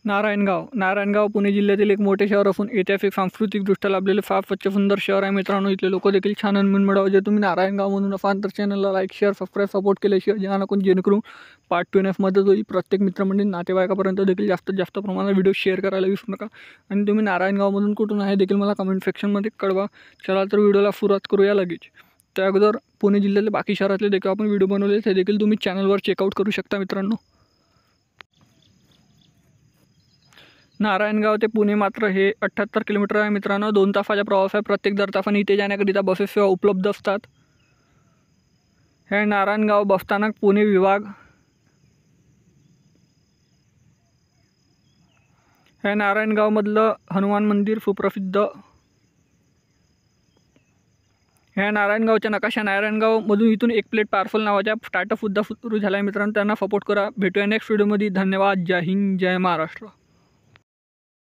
नारायणगाव पुणे जिल्ह्यातील एक मोठे शहर असून ऐतिहासिक सांस्कृतिकदृष्ट्या लाभलेले फार स्वच्छ सुंदर शहर आहे मित्रांनो। इथले लोक देखील छान आणि मनमिळाऊ। जे तुम्ही नारायणगावमधून असाल तर चॅनलला लाईक शेअर सबस्क्राईब सपोर्ट केल्याशिवाय जेणेकरून पार्ट 2 एफ मदत होईल। प्रत्येक मित्रमंडळी नातेवाईकापर्यंत देखील जास्तीत जास्त प्रमाणात व्हिडिओ शेअर करायला विसरू नका। आणि तुम्ही नारायणगावमधून कुठून आहे देखील मला कमेंट सेक्शनमध्ये कळवा। चला तर व्हिडिओला सुरुवात करूया लगेच। त्या अगोदर पुणे जिल्ह्यातले बाकी शहरातले देखील आपण व्हिडिओ बनवले ते देखील तुम्ही चॅनलवर चेकआउट करू शकता मित्रांनो। नारायणगाव ते पुणे मात्र हे 78 किलोमीटर आहे मित्रांनो। 2 तासाचा प्रवास आहे। प्रत्येक दर तासाने इथे जाण्याकरिता बसेस सेवा उपलब्ध असतात। हे नारायणगाव बसस्थानक पुणे विभाग। हे नारायणगावमधलं हनुमान मंदिर सुप्रसिद्ध। ह्या नारायणगावच्या नकाशा नारायणगावमधून इथून एक प्लेट पार्सल नावाच्या स्टार्टअप सुद्धा सुरू झाला आहे मित्रांनो। त्यांना सपोर्ट करा। भेटूया नेक्स्ट व्हिडिओमध्ये। धन्यवाद। जय हिंद जय महाराष्ट्र।